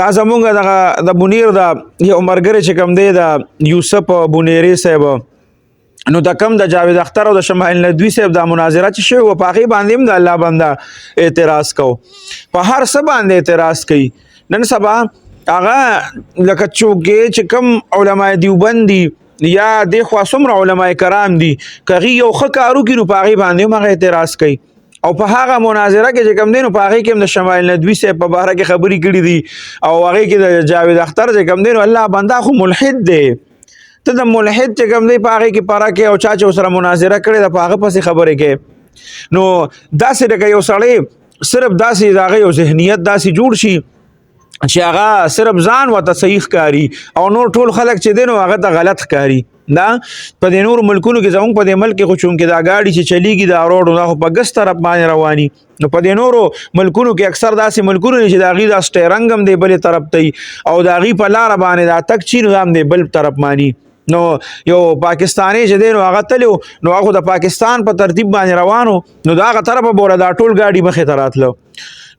دا زمونږ د منیر د یو ملګری چې کوم دی د یوسف بونیری صاحب نو د کم د جاوید اختر او د شمائل ندوی صاحب دا مناظره چې شوی وه په هغې باندې هم د الله بنده اعتراض کو په هر څه باندې اعتراض کوي نن سبا هغه لکه چوکې چې کم علماء دیوبند دي یا دېخوا څومره علماء کرام دي که هغې یو ښه کار وکړي نو په هغې باندې هم هغه اعتراض کوي او په هغه مناظره کې چې کوم دی نو په هغې کې هم د شمائل ندوي صاحب په باره کې خبرې کړي دي او هغې کې د جاوید اختر چې کوم دی نو الله بنده خو ملحد دی ته د ملحد چې کوم دی په هغې کې پاره کې او چا چې ورسره مناظره کړې ده په هغه پسې خبرې کې نو داسې لکه یو سړی صرف داسې د هغه یو ذهنیت داسې جوړ شي چې هغه صرف ځان ورته صحیح ښکاري او نور ټول خلک چې دی نو هغه ته غلط ښکاري دا په دې نورو ملکونو کې زموږ په دې ملک کې خو چونکې دا ګاډي چې چلیږي دا روډ دا خو په ګس طرف باندې رواني نو په دې نورو ملکونو کې اکثر داسې ملکونه دي چې د هغې دا سټیرنګ هم دی بلې طرف ته او د هغې په لاره باندې دا تک چین هم دی بل طرف باندې نو یو پاکستانی چې دی نو هغه تلو نو هغه د پاکستان په ترتیب باندې روانو نو د هغه طرفه بوله دا ټول ګاډي مخې ته راتلو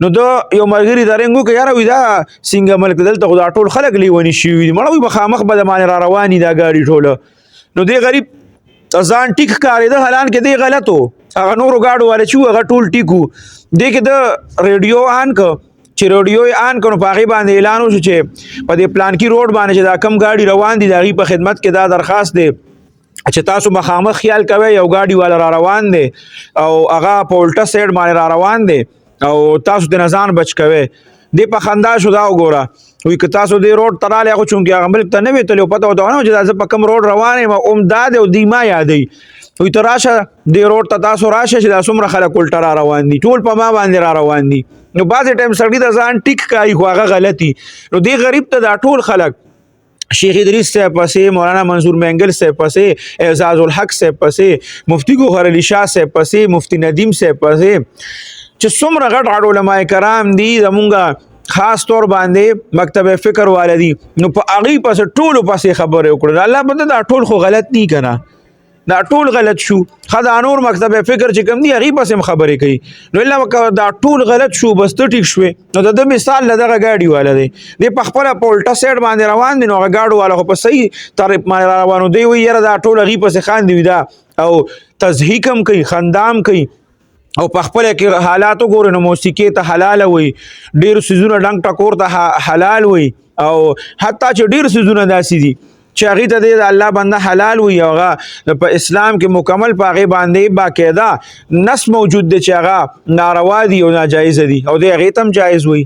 نو د یو ملګري د رنګ وکړه یاره وي دا څنګه ملک دلته خو دا ټول خلک لیوني شوي دي مړه وي مخامخ به د باندې را رواني دا ګاډي ټوله نو دې غریب ځان ټیک ښکارېده حالان کې دې غلط و هغه نورو ګاډو والا چې و هغه ټول ټیک و دې کې د ریډیو آن که چې ریډیو یې آن کړو په هغې باندې اعلان وشو چې په دې پلانکي روډ باندې چې دا کم ګاډي روان دي د هغې په خدمت کې دا درخواست دی چې تاسو مخامخ خیال کوئ یو ګاډي والا را روان دی او هغه په الټه سایډ باندې را روان دی او تاسو د ځان بچ کوئ دې په خندا شو دا وګوره وایي که تاسو دې روډ ته رالی خو چونکې هغه ملک ته نه وې تللی پته ورته ونه وه چې دا زه په کوم روډ روان یم اوم دا دی او دوی ما یادوي وایي ته راشه دې روډ ته تاسو راشه چې دا څومره خلک الټه را روان دي ټول په ما باندې را روان دي نو بعضې ټایم سړي د ځان ټیک ښکاري خو هغه غلطي نو دې غریب ته دا ټول خلک شیخ ادریس صاحب پسې مولانا منظور مینګل صاحب پسې اعزاز الحق صاحب پسې مفتی ګوهر علي شاه صاحب پسې مفتی ندیم صاحب پسې چې څومره غټ غټ علماء کرام دي زمونږ خاص طور باندې مکتب فکر والا دي نو په هغې پسې ټولو پسې خبرې وکړه الله بنده دا ټول خو غلط دي که نه دا ټول غلط شو ښه دا نور مکتب فکر چې کوم دي هغې پسې هم خبرې کوي نو الا دا ټول غلط شو بس ته ټیک شوې نو د ده مثال له دغه ګاډي والا دی دی په خپله په الټه سایډ باندې روان دی نو هغه ګاډو والا خو په صحیح طرف باندې را روان دی وایي یاره دا ټول هغې پسې خاندي وي دا او تضحیک هم کوي خندام کوي او په خپله کې حالات وګورئ نو موسیقۍ ته حلاله وي ډېر څیزونه ډنګ ټکور ته حلال وي او حتی چې ډېر څیزونه داسې دي چې هغې ته د الله بنده حلال وي او هغه په اسلام کې مکمل په هغې باندې باقاعده نص موجود دی چې هغه ناروا دي او ناجایزه دي او د هغې ته هم جایز وي